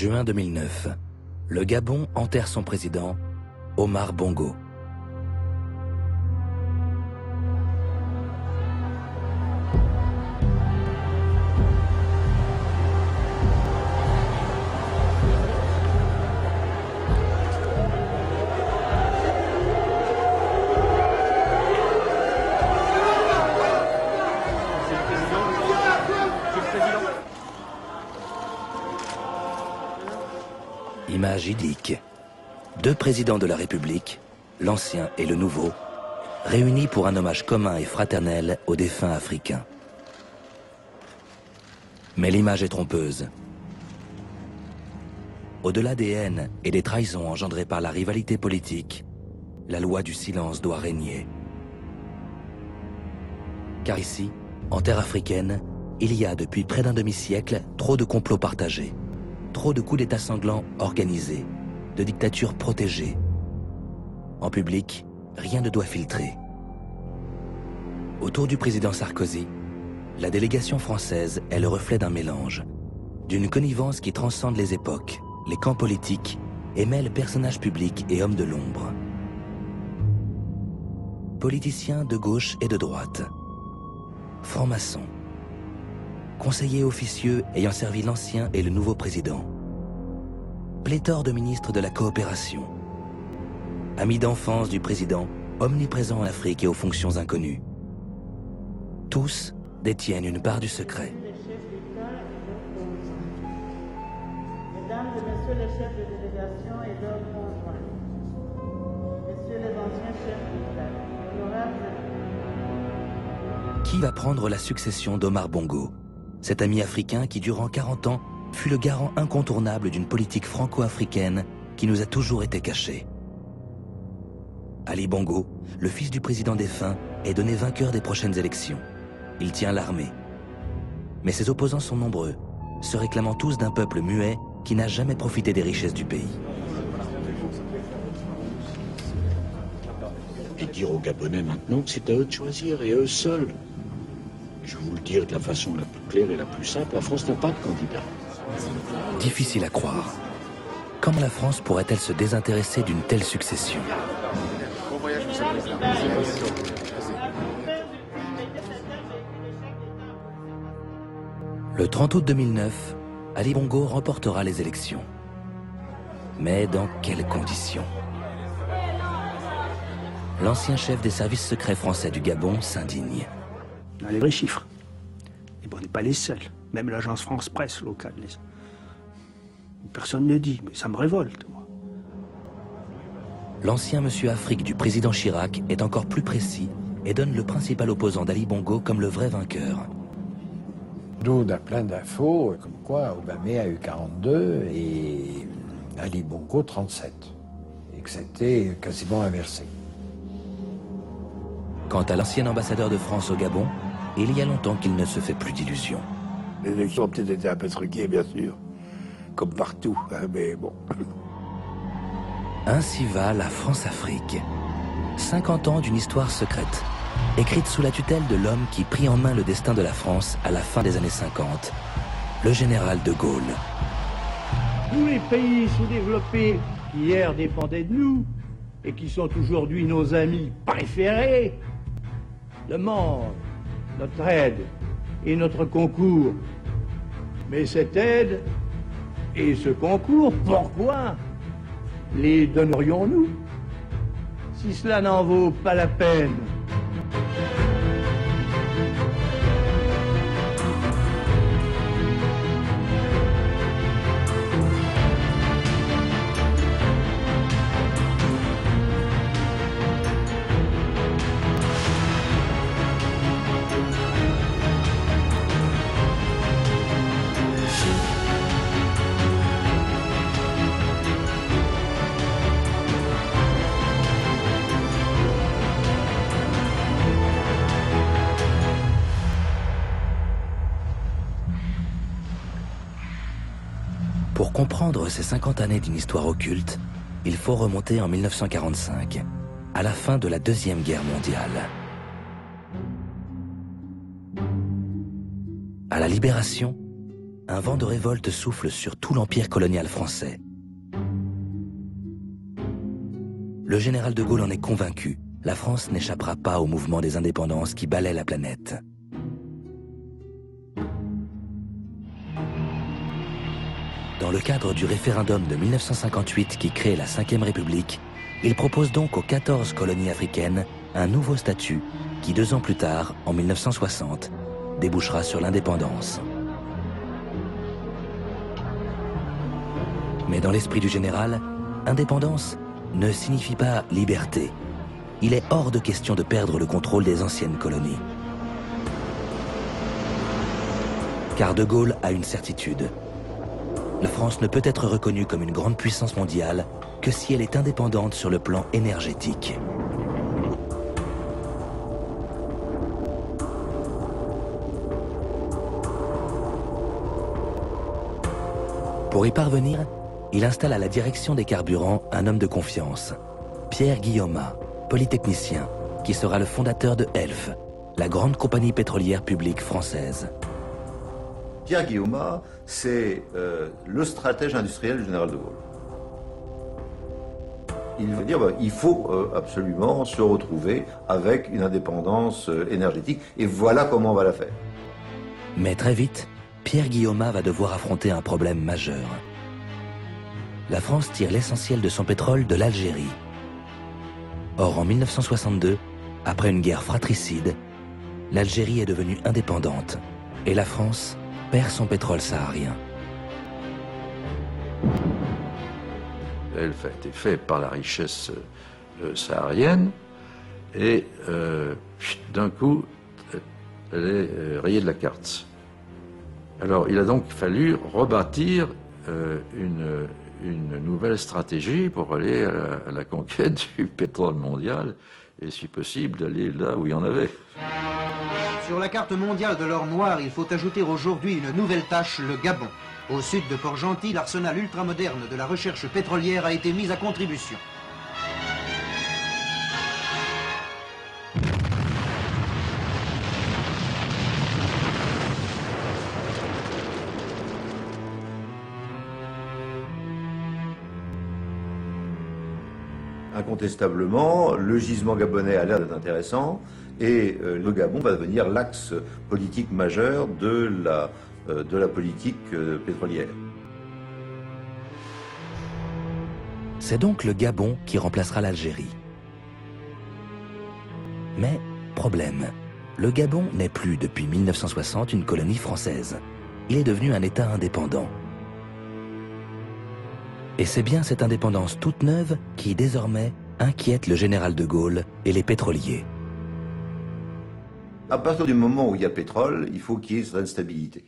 Juin 2009, le Gabon enterre son président, Omar Bongo. Image idyllique. Deux présidents de la République, l'ancien et le nouveau, réunis pour un hommage commun et fraternel aux défunts africains. Mais l'image est trompeuse. Au-delà des haines et des trahisons engendrées par la rivalité politique, la loi du silence doit régner. Car ici, en terre africaine, il y a depuis près d'un demi-siècle trop de complots partagés. Trop de coups d'état sanglants organisés, de dictatures protégées. En public, rien ne doit filtrer. Autour du président Sarkozy, la délégation française est le reflet d'un mélange, d'une connivence qui transcende les époques, les camps politiques et mêle personnages publics et hommes de l'ombre. Politiciens de gauche et de droite, francs-maçons, conseillers officieux ayant servi l'ancien et le nouveau président, pléthore de ministres de la coopération, amis d'enfance du président, omniprésents en Afrique et aux fonctions inconnues. Tous détiennent une part du secret. Mesdames et messieurs les chefs de délégation et leurs conjoints, messieurs les anciens chefs d'État, honorables. Qui va prendre la succession d'Omar Bongo, cet ami africain qui, durant 40 ans, fut le garant incontournable d'une politique franco-africaine qui nous a toujours été cachée. Ali Bongo, le fils du président défunt, est donné vainqueur des prochaines élections. Il tient l'armée. Mais ses opposants sont nombreux, se réclamant tous d'un peuple muet qui n'a jamais profité des richesses du pays. Et dire aux Gabonais maintenant que c'est à eux de choisir, et eux seuls. Je vais vous le dire de la façon la plus claire et la plus simple, la France n'a pas de candidat. Difficile à croire. Comment la France pourrait-elle se désintéresser d'une telle succession? Le 30 août 2009, Ali Bongo remportera les élections. Mais dans quelles conditions? L'ancien chef des services secrets français du Gabon s'indigne. On a les vrais chiffres. Et bon, on n'est pas les seuls. Même l'agence France-Presse locale. Personne ne dit, mais ça me révolte, moi. L'ancien monsieur Afrique du président Chirac est encore plus précis et donne le principal opposant d'Ali Bongo comme le vrai vainqueur. D'où on a plein d'infos, comme quoi Obama a eu 42 et Ali Bongo 37. Et que c'était quasiment inversé. Quant à l'ancien ambassadeur de France au Gabon, il y a longtemps qu'il ne se fait plus d'illusions. Les élections ont peut-être été un peu truquées, bien sûr, comme partout, hein, mais bon. Ainsi va la France-Afrique. 50 ans d'une histoire secrète, écrite sous la tutelle de l'homme qui prit en main le destin de la France à la fin des années 50, le général de Gaulle. Tous les pays sous-développés qui hier dépendaient de nous et qui sont aujourd'hui nos amis préférés demandent notre aide et notre concours. Mais cette aide et ce concours, pourquoi les donnerions-nous si cela n'en vaut pas la peine? Pour comprendre ces 50 années d'une histoire occulte, il faut remonter en 1945, à la fin de la Deuxième Guerre mondiale. À la Libération, un vent de révolte souffle sur tout l'empire colonial français. Le général de Gaulle en est convaincu. La France n'échappera pas au mouvement des indépendances qui balaie la planète. Dans le cadre du référendum de 1958 qui crée la Ve République, il propose donc aux 14 colonies africaines un nouveau statut qui, 2 ans plus tard, en 1960, débouchera sur l'indépendance. Mais dans l'esprit du général, indépendance ne signifie pas liberté. Il est hors de question de perdre le contrôle des anciennes colonies. Car de Gaulle a une certitude. La France ne peut être reconnue comme une grande puissance mondiale que si elle est indépendante sur le plan énergétique. Pour y parvenir, il installe à la direction des carburants un homme de confiance, Pierre Guillaumat, polytechnicien, qui sera le fondateur de Elf, la grande compagnie pétrolière publique française. Pierre Guillaumat, c'est le stratège industriel du général de Gaulle. Il veut dire il faut absolument se retrouver avec une indépendance énergétique, et voilà comment on va la faire. Mais très vite, Pierre Guillaumat va devoir affronter un problème majeur. La France tire l'essentiel de son pétrole de l'Algérie. Or, en 1962, après une guerre fratricide, l'Algérie est devenue indépendante et la France perd son pétrole saharien. Elf a été fait par la richesse saharienne et d'un coup, elle est rayée de la carte. Alors, il a donc fallu rebâtir une nouvelle stratégie pour aller à la conquête du pétrole mondial et, si possible, d'aller là où il y en avait. Sur la carte mondiale de l'or noir, il faut ajouter aujourd'hui une nouvelle tâche, le Gabon. Au sud de Port-Gentil, l'arsenal ultramoderne de la recherche pétrolière a été mis à contribution. Incontestablement, le gisement gabonais a l'air d'être intéressant et le Gabon va devenir l'axe politique majeur de la politique pétrolière. C'est donc le Gabon qui remplacera l'Algérie. Mais, problème, le Gabon n'est plus depuis 1960 une colonie française. Il est devenu un État indépendant. Et c'est bien cette indépendance toute neuve qui, désormais, inquiète le général de Gaulle et les pétroliers. À partir du moment où il y a pétrole, il faut qu'il y ait une certaine stabilité.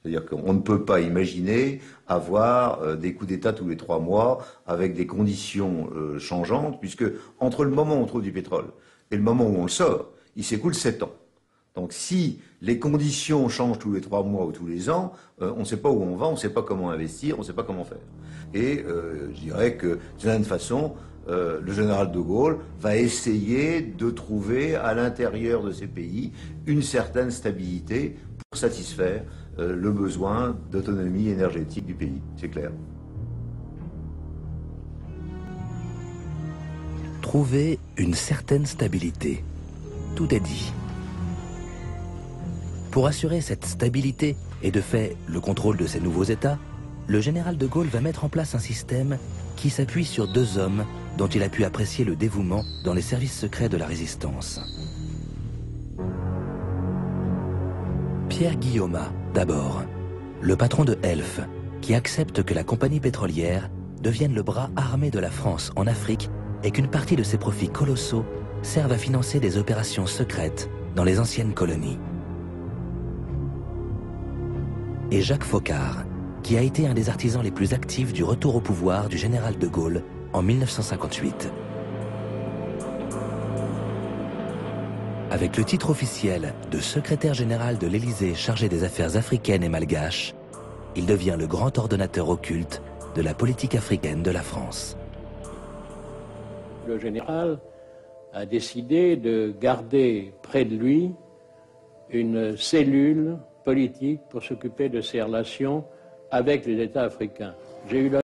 C'est-à-dire qu'on ne peut pas imaginer avoir des coups d'État tous les 3 mois avec des conditions changeantes, puisque entre le moment où on trouve du pétrole et le moment où on le sort, il s'écoule 7 ans. Donc si les conditions changent tous les 3 mois ou tous les ans, on ne sait pas où on va, on ne sait pas comment investir, on ne sait pas comment faire. Et je dirais que, d'une certaine façon, le général de Gaulle va essayer de trouver à l'intérieur de ces pays une certaine stabilité pour satisfaire le besoin d'autonomie énergétique du pays, c'est clair. Trouver une certaine stabilité. Tout est dit. Pour assurer cette stabilité et de fait le contrôle de ces nouveaux États, le général de Gaulle va mettre en place un système qui s'appuie sur 2 hommes dont il a pu apprécier le dévouement dans les services secrets de la résistance. Pierre Guillaumat, d'abord, le patron de Elf, qui accepte que la compagnie pétrolière devienne le bras armé de la France en Afrique et qu'une partie de ses profits colossaux serve à financer des opérations secrètes dans les anciennes colonies. Et Jacques Foccart, qui a été un des artisans les plus actifs du retour au pouvoir du général de Gaulle en 1958. Avec le titre officiel de secrétaire général de l'Élysée chargé des affaires africaines et malgaches, il devient le grand ordonnateur occulte de la politique africaine de la France. Le général a décidé de garder près de lui une cellule politique pour s'occuper de ses relations avec les États africains. J'ai eu